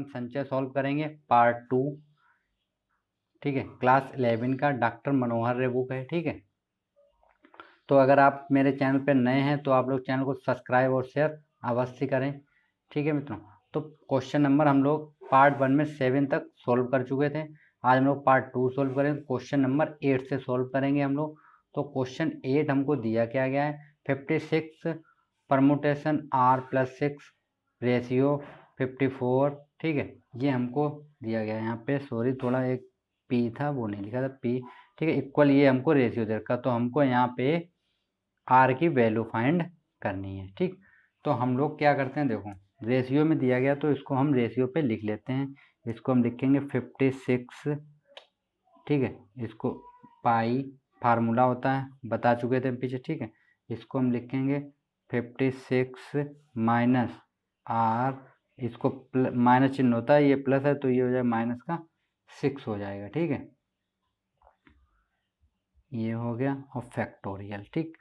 हम संचय सॉल्व करेंगे पार्ट 2, ठीक है, क्लास 11 का डॉक्टर मनोहर रे बुक है, ठीक है। तो अगर आप मेरे चैनल पर नए हैं तो आप लोग चैनल को सब्सक्राइब और शेयर अवश्य करें, ठीक है मित्रों। तो क्वेश्चन नंबर हम लोग पार्ट 1 में 7 तक सॉल्व कर चुके थे। आज हम लोग पार्ट 2 सॉल्व करेंगे, क्वेश्चन नंबर 8 से सॉल्व करेंगे हम लोग। तो क्वेश्चन 8 हमको दिया क्या गया है, 56 परमुटेशन R+6 रेशियो 54, ठीक है, ये हमको दिया गया है। यहाँ पे सॉरी थोड़ा एक पी था वो नहीं लिखा था, पी, ठीक है, इक्वल ये हमको रेशियो दे रखा, तो हमको यहाँ पे आर की वैल्यू फाइंड करनी है, ठीक। तो हम लोग क्या करते हैं, देखो रेशियो में दिया गया तो इसको हम रेशियो पे लिख लेते हैं। इसको हम लिखेंगे 56, ठीक है, इसको पाई फार्मूला होता है, बता चुके थे पीछे, ठीक है। इसको हम लिखेंगे 56 माइनस आर, इसको माइनस चिन्ह होता है, ये प्लस है तो ये हो जाएगा माइनस का 6 हो जाएगा, ठीक है, ये हो गया, और फैक्टोरियल, ठीक।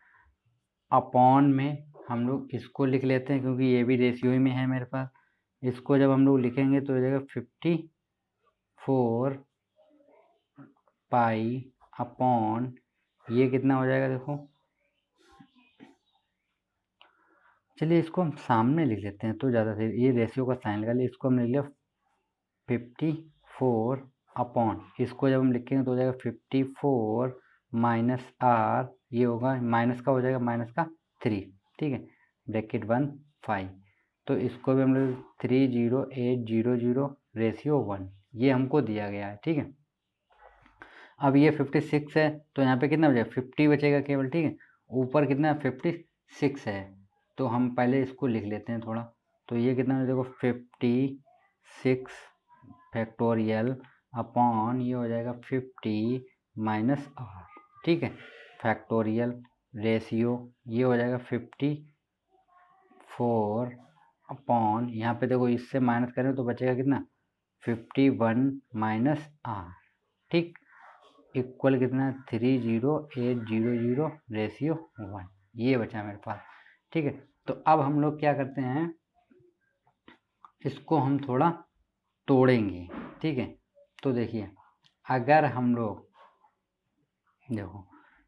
अपॉन में हम लोग इसको लिख लेते हैं क्योंकि ये भी रेशियो ही में है मेरे पास। इसको जब हम लोग लिखेंगे तो हो जाएगा 54 पाई अपॉन, ये कितना हो जाएगा देखो, चलिए इसको हम सामने लिख लेते हैं तो ज़्यादा सही, ये रेशियो का साइन लगा लिया, इसको हम लिख लिया 54 अपॉन, इसको जब हम लिखेंगे तो हो जाएगा 54 माइनस आर, ये होगा माइनस का हो जाएगा माइनस का 3, ठीक है, ब्रैकेट 1 5, तो इसको भी हम लोग 30800 रेशियो 1, ये हमको दिया गया है, ठीक है। अब ये 56 है तो यहाँ पे कितना बचेगा, 50 बचेगा केवल, ठीक है। ऊपर कितना 56 है तो हम पहले इसको लिख लेते हैं थोड़ा, तो ये कितना है देखो 56 फैक्टोरियल अपॉन, ये हो जाएगा 50 माइनस आर, ठीक है, फैक्टोरियल रेशियो, ये हो जाएगा 54 अपॉन, यहाँ पे देखो इससे माइनस करें तो बचेगा कितना 51 माइनस आर, ठीक, इक्वल कितना 30800 रेशियो 1, ये बचा मेरे पास, ठीक है। तो अब हम लोग क्या करते हैं, इसको हम थोड़ा तोड़ेंगे, ठीक है। तो देखिए अगर हम लोग देखो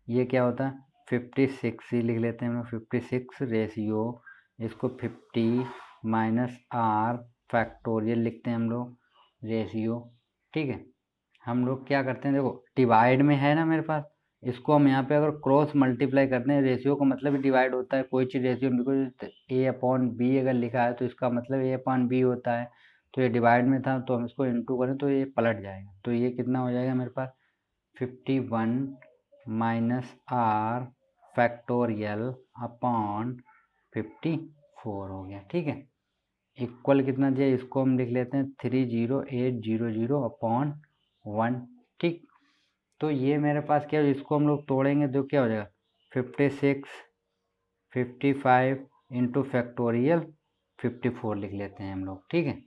ये क्या होता है 56 ही लिख लेते हैं हम लोग, 56 रेशियो, इसको 50 माइनस आर फैक्टोरियल लिखते हैं हम लोग रेशियो, ठीक है। हम लोग क्या करते हैं, देखो डिवाइड में है ना मेरे पास, इसको हम यहाँ पे अगर क्रॉस मल्टीप्लाई करते हैं, रेशियो का मतलब ही डिवाइड होता है, कोई चीज़ रेशियो में ए अपॉन बी अगर लिखा है तो इसका मतलब ए अपॉन बी होता है, तो ये डिवाइड में था तो हम इसको इनटू करें तो ये पलट जाएगा, तो ये कितना हो जाएगा मेरे पास 51 माइनस आर फैक्टोरियल अपॉन 54 हो गया, ठीक है, इक्वल कितना दिया, इसको हम लिख लेते हैं 30800 अपॉन 1, ठीक। तो ये मेरे पास क्या है, इसको हम लोग तोड़ेंगे तो क्या हो जाएगा 56 55 इंटू फैक्टोरियल 54 लिख लेते हैं हम लोग, ठीक है,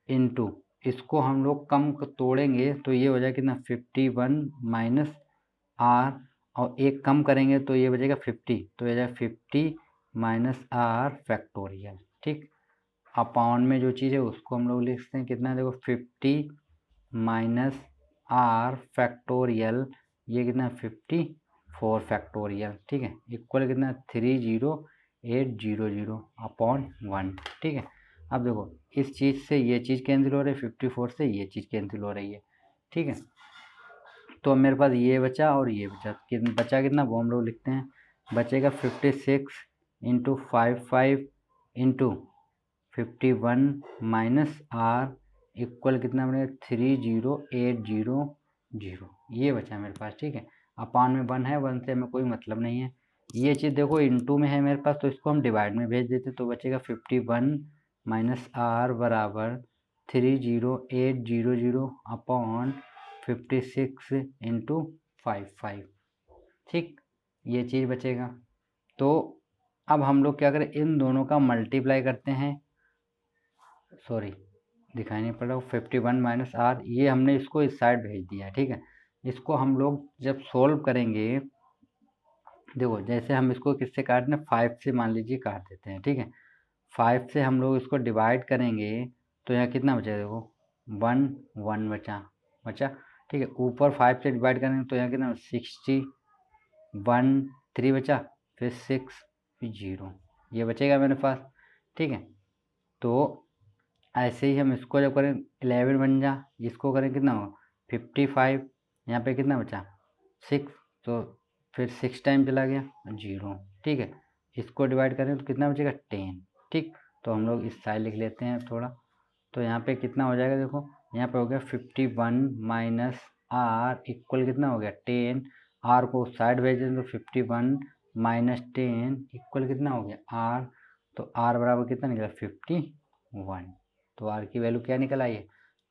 इंटू इसको हम लोग कम तोड़ेंगे तो ये हो जाएगा कितना 51 माइनस आर, और एक कम करेंगे तो ये बचेगा 50, तो ये जाएगा 50 माइनस आर फैक्टोरियल, ठीक। अपॉन में जो चीज़ है उसको हम लोग लिखते हैं कितना, देखो 50 माइनस आर फैक्टोरियल, ये कितना 54 फैक्टोरियल, ठीक है, इक्वल कितना 30800 अपॉन 1, ठीक है। अब देखो इस चीज़ से ये चीज़ कैंसिल हो रही है, 54 से ये चीज़ कैंसिल हो रही है, ठीक है। तो अब मेरे पास ये बचा और ये बचा, बचा कितना वो हम लोग लिखते हैं, बचेगा 56 into 55 into 51 minus r equal कितना बनेगा 30800, ये बचा मेरे पास, ठीक है। अपान में 1 है, 1 से हमें कोई मतलब नहीं है, ये चीज़ देखो इनटू में है मेरे पास तो इसको हम डिवाइड में भेज देते तो बचेगा 51 माइनस आर बराबर 30800 अपॉन 56 इंटू 55, ठीक, ये चीज़ बचेगा। तो अब हम लोग क्या करें, इन दोनों का मल्टीप्लाई करते हैं, सॉरी दिखाई नहीं पड़ रहा, 51 माइनस आर, ये हमने इसको इस साइड भेज दिया है, ठीक है। इसको हम लोग जब सोल्व करेंगे, देखो जैसे हम इसको किससे काट दें 5 से मान लीजिए काट देते हैं, ठीक है, 5 से हम लोग इसको डिवाइड करेंगे तो यहाँ कितना बचा देखो 1 1 बचा ठीक है। ऊपर 5 से डिवाइड करेंगे तो यहाँ कितना 60 1 3 बचा, फिर 6 फिर 0, ये बचेगा मेरे पास ठीक है। तो ऐसे ही हम इसको जब करें 11 बन जा, इसको करें कितना होगा 55, यहाँ पे कितना बचा 6, तो फिर 6 टाइम चला गया 0 ठीक है। इसको डिवाइड करें तो कितना बचेगा 10 ठीक। तो हम लोग इस साइड लिख लेते हैं थोड़ा, तो यहाँ पे कितना हो जाएगा देखो, यहाँ पे हो गया 51 माइनस आर इक्वल कितना हो गया 10, आर को साइड भेज दें तो 51 माइनस 10 इक्वल कितना हो गया आर, तो आर बराबर कितना निकला 51, तो आर की वैल्यू क्या निकल आई है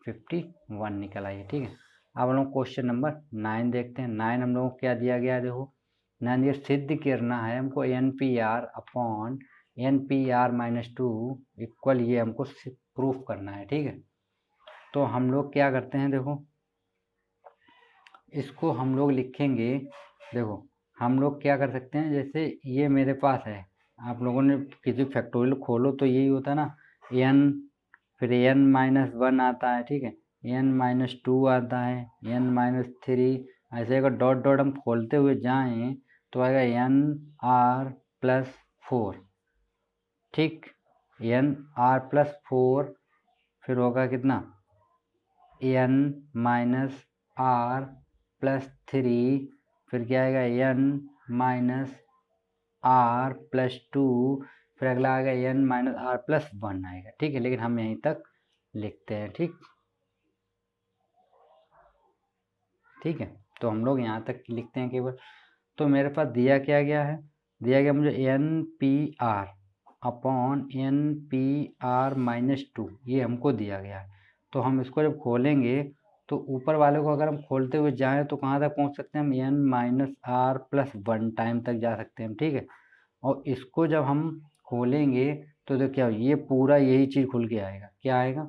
51 निकल आई है ठीक है। अब हम लोग क्वेश्चन नंबर 9 देखते हैं। 9 हम लोगों को क्या दिया गया है देखो, 9 ये सिद्ध करना है हमको n P r upon n P r minus 2 equal, ये हमको प्रूफ करना है ठीक है। तो हम लोग क्या करते हैं देखो, इसको हम लोग लिखेंगे, देखो हम लोग क्या कर सकते हैं, जैसे ये मेरे पास है, आप लोगों ने किसी फैक्टोरियल खोलो तो यही होता है ना, एन फिर एन माइनस 1 आता है ठीक है, एन माइनस 2 आता है, एन माइनस 3, ऐसे अगर डॉट डॉट हम खोलते हुए जाएं तो आएगा एन आर प्लस 4 ठीक, एन आर प्लस 4, फिर होगा कितना एन माइनस आर प्लस 3, फिर क्या आएगा एन माइनस आर प्लस 2, फिर अगला आएगा एन माइनस आर प्लस 1 आएगा ठीक है। लेकिन हम यहीं तक लिखते हैं ठीक है। तो हम लोग यहाँ तक लिखते हैं केवल। तो मेरे पास दिया क्या गया है, दिया गया मुझे n P r upon n P r minus 2, ये हमको दिया गया है। तो हम इसको जब खोलेंगे तो ऊपर वाले को अगर हम खोलते हुए जाएं तो कहाँ तक पहुँच सकते हैं हम, n minus r plus 1 time तक जा सकते हैं ठीक है। और इसको जब हम खोलेंगे तो देखो क्या, ये पूरा यही चीज़ खुल के आएगा, क्या आएगा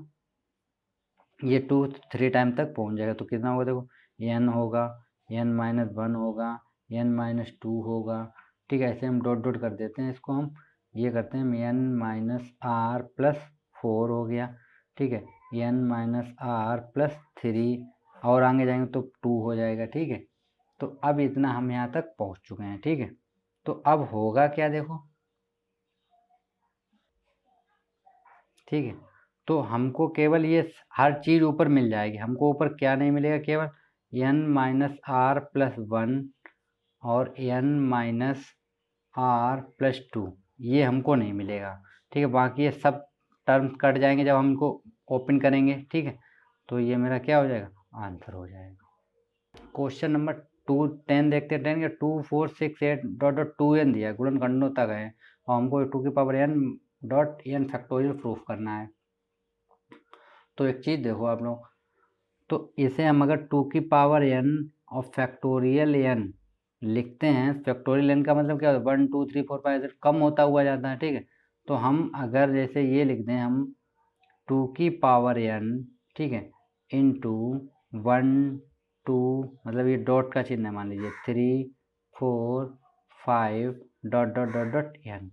ये 2 3 टाइम तक पहुंच जाएगा। तो कितना होगा देखो, एन होगा, एन माइनस 1 होगा, एन माइनस 2 होगा ठीक है। ऐसे हम डॉट डॉट कर देते हैं, इसको हम ये करते हैं एन माइनस आर प्लस 4 हो गया ठीक है, एन माइनस आर प्लस 3, और आगे जाएंगे तो 2 हो जाएगा ठीक है। तो अब इतना हम यहाँ तक पहुँच चुके हैं ठीक है। तो अब होगा क्या देखो ठीक है, तो हमको केवल ये हर चीज़ ऊपर मिल जाएगी, हमको ऊपर क्या नहीं मिलेगा, केवल एन माइनस आर प्लस 1 और एन माइनस आर प्लस 2, ये हमको नहीं मिलेगा ठीक है। बाकी ये सब टर्म्स कट जाएंगे जब हमको ओपन करेंगे ठीक है। तो ये मेरा क्या हो जाएगा, आंसर हो जाएगा। क्वेश्चन नंबर 10 देखते हैं। 10 के 2 4 6 8 डॉट डॉट 2n दिया है, गुणन खंडों तक है, और हमको 2 की power n dot n factorial proof करना है। तो एक चीज़ देखो आप लोग, तो इसे हम अगर 2 की पावर n और फैक्टोरियल n लिखते हैं, फैक्टोरियल n का मतलब क्या होता है 1 2 3 4 5 ऐसे कम होता हुआ जाता है ठीक है। तो हम अगर जैसे ये लिख दें हम 2 की पावर n ठीक है इंटू 1 2, मतलब ये डॉट का चिन्ह है, मान लीजिए 3 4 5 dot dot dot dot n।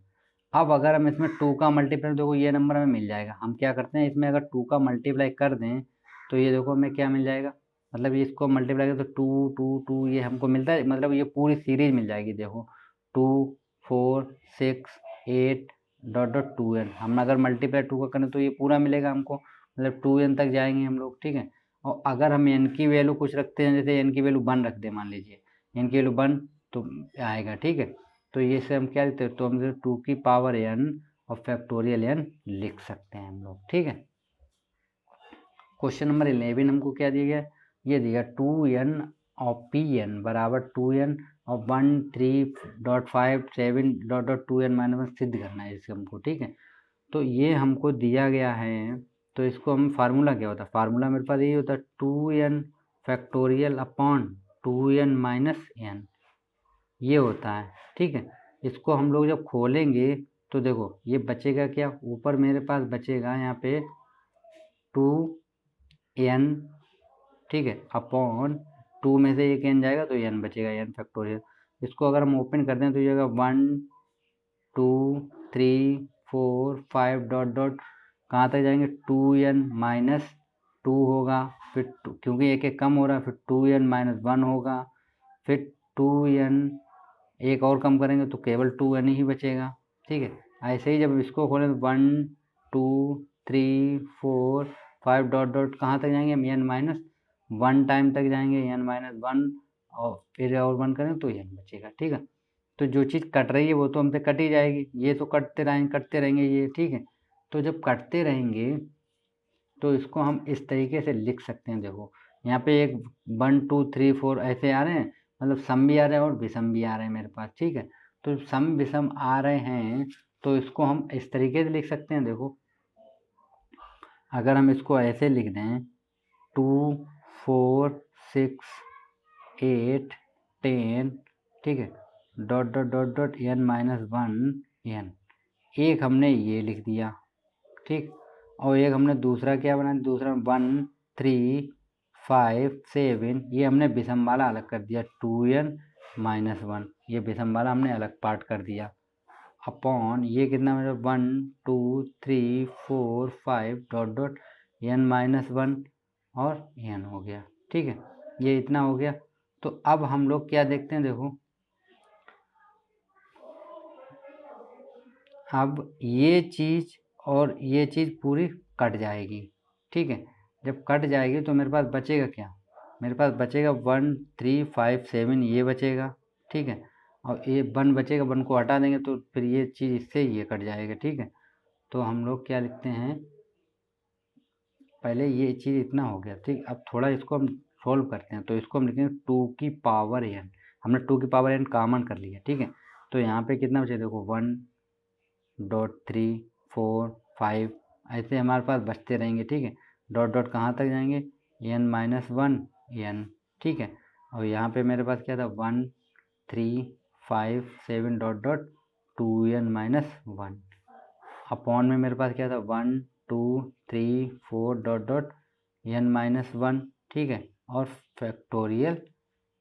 अब अगर हम इसमें 2 का मल्टीप्लाई, देखो ये नंबर हमें मिल जाएगा, हम क्या करते हैं इसमें अगर 2 का मल्टीप्लाई कर दें तो ये देखो हमें क्या मिल जाएगा, मतलब ये इसको मल्टीप्लाई करें तो 2 2 2 ये हमको मिलता है, मतलब ये पूरी सीरीज मिल जाएगी देखो 2 4 6 8 डॉट डॉट 2n। हम अगर मल्टीप्लाई 2 का करें तो ये पूरा मिलेगा हमको, मतलब 2n तक जाएंगे हम लोग ठीक है। और अगर हम n की वैल्यू कुछ रखते हैं, जैसे n की वैल्यू 1 रख दें, मान लीजिए n की वैल्यू 1 तो आएगा ठीक है। तो ये से हम क्या लिखते हैं, तो हम 2 की पावर n और फैक्टोरियल n लिख सकते हैं हम लोग ठीक है। क्वेश्चन नंबर 11 हमको क्या दिया गया, ये दिया 2n और pn बराबर 2n और 1 3.5 7 डॉट डॉट 2n माइनस 1 सिद्ध करना है इससे हमको ठीक है। तो ये हमको दिया गया है, तो इसको हम फार्मूला क्या होता है, फार्मूला मेरे पास यही होता है 2n factorial upon 2n minus n, ये होता है ठीक है। इसको हम लोग जब खोलेंगे तो देखो ये बचेगा क्या, ऊपर मेरे पास बचेगा यहाँ पे 2n ठीक है अपॉन 2 में से एक n जाएगा तो n बचेगा, n फैक्टोरियल। इसको अगर हम ओपन कर दें तो ये होगा 1 2 3 4 5 डॉट डॉट कहाँ तक जाएंगे, 2n माइनस 2 होगा, फिर क्योंकि एक एक कम हो रहा है, फिर 2n माइनस 1 होगा, फिर 2n एक और कम करेंगे तो केवल 2n ही बचेगा। ठीक है, ऐसे ही जब इसको खोलें तो 1 2 3 4 5 डॉट डॉट कहाँ तक जाएंगे हम, n माइनस 1 टाइम तक जाएंगे, n माइनस 1 और फिर और 1 करेंगे तो n बचेगा। ठीक है, तो जो चीज़ कट रही है वो तो हमसे कट ही जाएगी, ये तो कटते रहेंगे ये। ठीक है, तो जब कटते रहेंगे तो इसको हम इस तरीके से लिख सकते हैं। देखो यहाँ पे एक 1 2 3 4 ऐसे आ रहे हैं, मतलब सम भी आ रहे हैं और विषम भी आ रहे हैं मेरे पास। ठीक है, तो सम विषम आ रहे हैं तो इसको हम इस तरीके से लिख सकते हैं। देखो अगर हम इसको ऐसे लिख दें 2 4 6 8 10, ठीक है, dot dot dot dot n minus 1 n, एक हमने ये लिख दिया। ठीक, और एक हमने दूसरा क्या बना, दूसरा 1 3 5 7, ये हमने विषम वाला अलग कर दिया, 2n माइनस 1, ये विषम वाला हमने अलग पार्ट कर दिया, अपॉन ये कितना मेरा 1 2 3 4 5 डॉट डॉट n माइनस 1 और n हो गया। ठीक है, ये इतना हो गया। तो अब हम लोग क्या देखते हैं, देखो अब ये चीज़ और ये चीज़ पूरी कट जाएगी। ठीक है, जब कट जाएगी तो मेरे पास बचेगा क्या, मेरे पास बचेगा 1 3 5 7, ये बचेगा। ठीक है, और ये 1 बचेगा, 1 को हटा देंगे तो फिर ये चीज़ इससे ये कट जाएगा। ठीक है, तो हम लोग क्या लिखते हैं, पहले ये चीज़ इतना हो गया। ठीक, अब थोड़ा इसको हम सोल्व करते हैं, तो इसको हम लिखेंगे 2 की पावर n, हमने 2 की पावर n कॉमन कर लिया। ठीक है, तो यहाँ पे कितना बचे, देखो 1 डॉट 3 4 5 ऐसे हमारे पास बचते रहेंगे। ठीक है, डॉट डॉट कहाँ तक जाएंगे, n माइनस 1 n। ठीक है, और यहाँ पे मेरे पास क्या था 1 3 5 7 dot dot 2n minus 1, upon में मेरे पास क्या था 1 2 3 4 डॉट डॉट n माइनस 1। ठीक है, और फैक्टोरियल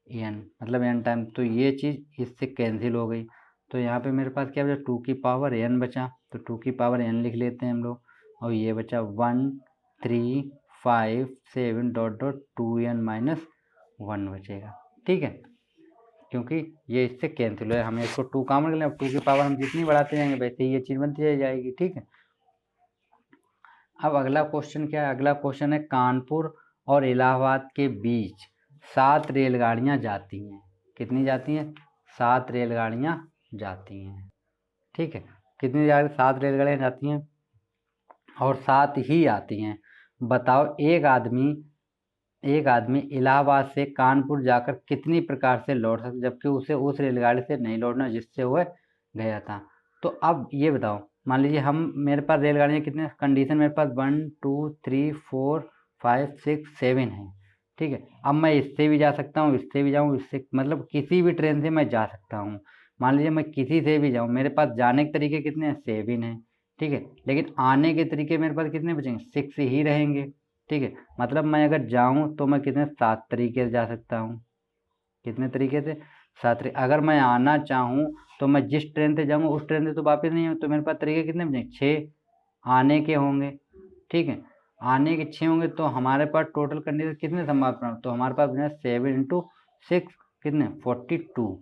n मतलब n टाइम, तो ये चीज़ इससे कैंसिल हो गई। तो यहाँ पे मेरे पास क्या बचा, 2 की पावर n बचा, तो 2 की पावर n लिख लेते हैं हम लोग, और ये बचा 1 3 5 7 डॉट डॉट 2n माइनस 1 बचेगा। ठीक है, क्योंकि ये इससे कैंसिल है, हमें इसको 2 कॉमन कर लें, अब 2 की पावर हम जितनी बढ़ाते जाएंगे वैसे ही ये चीज़ बनती जाएगी। ठीक है, अब अगला क्वेश्चन क्या है, अगला क्वेश्चन है कानपुर और इलाहाबाद के बीच 7 रेलगाड़ियाँ जाती हैं, कितनी जाती हैं, 7 रेलगाड़ियाँ जाती हैं। ठीक है, कितनी 7 रेलगाड़ियाँ जाती हैं और 7 ही आती हैं। बताओ एक आदमी इलाहाबाद से कानपुर जाकर कितनी प्रकार से लौट सकता, जबकि उसे उस रेलगाड़ी से नहीं लौटना जिससे वह गया था। तो अब ये बताओ, मान लीजिए हम, मेरे पास रेलगाड़ियाँ कितने, कंडीशन मेरे पास 1 2 3 4 5 6 7 है। ठीक है, अब मैं इससे भी जा सकता हूँ, इससे भी जाऊँ, इससे मतलब किसी भी ट्रेन से मैं जा सकता हूँ। मान लीजिए मैं किसी से भी जाऊँ, मेरे पास जाने के तरीके कितने हैं, 7 हैं। ठीक है, लेकिन आने के तरीके मेरे पास कितने बचेंगे, 6 ही रहेंगे। ठीक है, मतलब मैं अगर जाऊँ तो मैं कितने 7 तरीके से जा सकता हूँ, कितने तरीके से, 7 तरीके। अगर मैं आना चाहूँ तो मैं जिस ट्रेन से जाऊँगा उस ट्रेन से तो वापस नहीं हूँ, तो मेरे पास तरीके कितने बचेंगे, 6 आने के होंगे। ठीक है, आने के 6 होंगे, तो हमारे पास टोटल करने के कितने संभावना, तो हमारे पास बने 7 इंटू 6 कितने 42,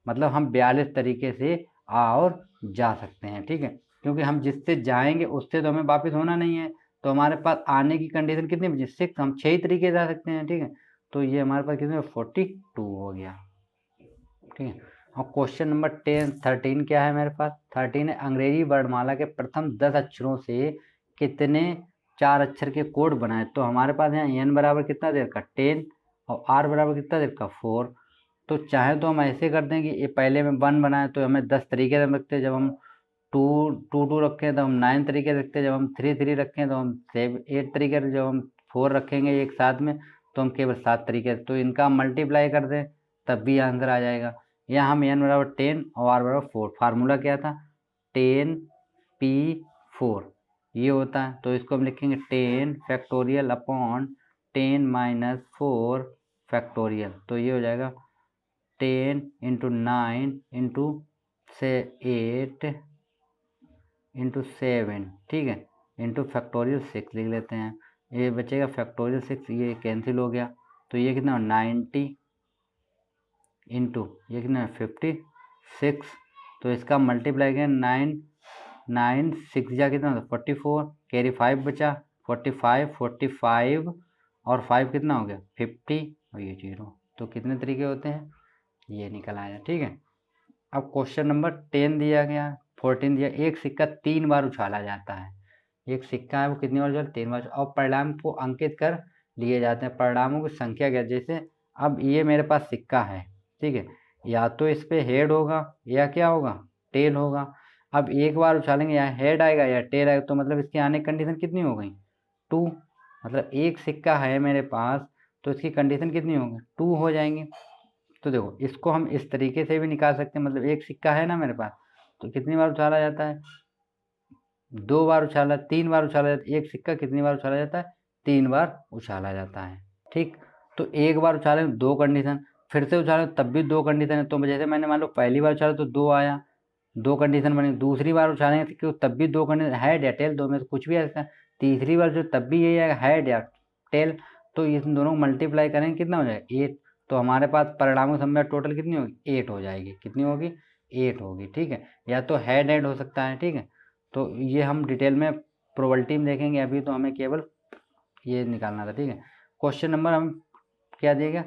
मतलब हम 42 तरीके से आ और जा सकते हैं। ठीक है, क्योंकि हम जिससे जाएंगे उससे तो हमें वापस होना नहीं है, तो हमारे पास आने की कंडीशन कितनी बची, 6, हम 6 ही तरीके से जा सकते हैं। ठीक है, तो ये हमारे पास कितने 42 हो गया। ठीक है, और क्वेश्चन नंबर 13 क्या है मेरे पास, 13 है अंग्रेजी वर्णमाला के प्रथम 10 अक्षरों से कितने 4 अक्षर के कोड बनाए। तो हमारे पास यहाँ n बराबर कितना देर का 10 और r बराबर कितना देर का 4। तो चाहे तो हम ऐसे कर दें कि ये पहले में 1 बनाए तो हमें 10 तरीके से रखते हैं, जब हम 2 रखें तो हम 9 तरीके से रखते हैं, जब हम 3 रखें तो हम 8 तरीके से, जब हम 4 रखेंगे एक साथ में तो हम केवल 7 तरीके से। तो इनका मल्टीप्लाई कर दें तब भी आंसर आ जाएगा। यहाँ हम n बराबर 10 और r बराबर 4, फार्मूला क्या था 10p4 ये होता है। तो इसको हम लिखेंगे 10 फैक्टोरियल अपॉन 10 माइनस 4 फैक्टोरियल, तो ये हो जाएगा 10 इंटू 9 इंटू से 8 इंटू 7। ठीक है, इंटू फैक्टोरियल 6 लिख लेते हैं। ये बचेगा फैक्टोरियल 6, ये कैंसिल हो गया, तो ये कितना 90 इंटू ये कितना 56, तो इसका मल्टीप्लाई किया 9 6 जा कितना 44, कैरी 5 बचा 45 और 5 कितना हो गया 50 और ये 0। तो कितने तरीके होते हैं, ये निकल आया। ठीक है, अब क्वेश्चन नंबर 10 दिया गया, 14 दिया, एक सिक्का 3 बार उछाला जाता है। एक सिक्का है वो कितनी बार उछाला 3 बार, और परिणाम को अंकित कर लिए जाते हैं। परिणामों की संख्या क्या, जैसे अब ये मेरे पास सिक्का है, ठीक है, या तो इस पे हेड होगा या क्या होगा टेल होगा। अब एक बार उछालेंगे या हेड आएगा या टेल आएगा, तो मतलब इसकी आने की कंडीशन कितनी हो गई 2। मतलब एक सिक्का है मेरे पास तो इसकी कंडीशन कितनी होगी 2 हो जाएंगी। तो देखो इसको हम इस तरीके से भी निकाल सकते हैं, मतलब एक सिक्का है ना मेरे पास, तो कितनी बार उछाला जाता है 2 बार उछाला, 3 बार उछाला जाता है। एक सिक्का कितनी बार उछाला जाता है 3 बार उछाला जाता है। ठीक, तो एक बार उछाले 2 कंडीशन, फिर से उछाले तब भी 2 कंडीशन है। तो जैसे मैंने मान लो पहली बार उछाला तो 2 आया, 2 कंडीशन बनी। दूसरी बार उछालेंगे तो तब भी 2 कंडीशन, हेड या टेल, दो में से कुछ भी आ सकता है। तीसरी बार जो तब भी यही आएगा हेड या टेल, तो इन दोनों को मल्टीप्लाई करेंगे कितना हो जाएगा 8। तो हमारे पास परिणामों की संख्या टोटल कितनी होगी 8 हो जाएगी। कितनी होगी 8 होगी। ठीक है, या तो हेड हो सकता है। ठीक है, तो ये हम डिटेल में प्रोबेबिलिटी में देखेंगे, अभी तो हमें केवल ये निकालना था। ठीक है, क्वेश्चन नंबर हम क्या दिएगा,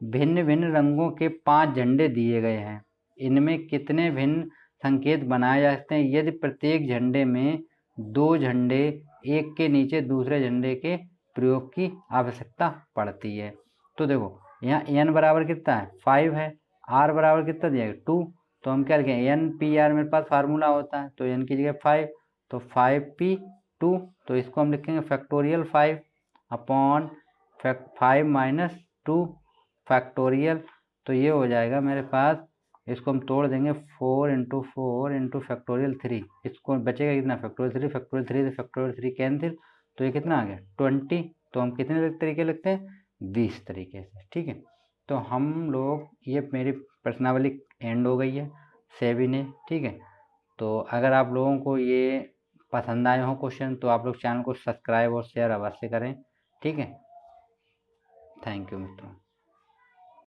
भिन्न भिन्न रंगों के 5 झंडे दिए गए हैं, इनमें कितने भिन्न संकेत बनाए जा सकते हैं यदि प्रत्येक झंडे में 2 झंडे एक के नीचे दूसरे झंडे के प्रयोग की आवश्यकता पड़ती है। तो देखो यहाँ n बराबर कितना है 5 है, r बराबर कितना दिया है 2, तो हम क्या लिखें n p r मेरे पास फार्मूला होता है, तो n की जगह 5, तो 5p2, तो इसको हम लिखेंगे फैक्टोरियल 5 अपॉन 5 माइनस 2 फैक्टोरियल। तो ये हो जाएगा मेरे पास, इसको हम तोड़ देंगे 4 इंटू 4 इंटू फैक्टोरियल 3, इसको बचेगा कितना फैक्टोरियल 3 से फैक्टोरियल 3 कैंसिल, तो ये कितना आ गया 20। तो हम कितने तरीके लिखते हैं 20 तरीके से। ठीक है, तो हम लोग ये मेरी प्रश्नावली एंड हो गई है 7 है। ठीक है, तो अगर आप लोगों को ये पसंद आए हो क्वेश्चन तो आप लोग चैनल को सब्सक्राइब और शेयर अवश्य करें। ठीक है, थैंक यू मित्रों।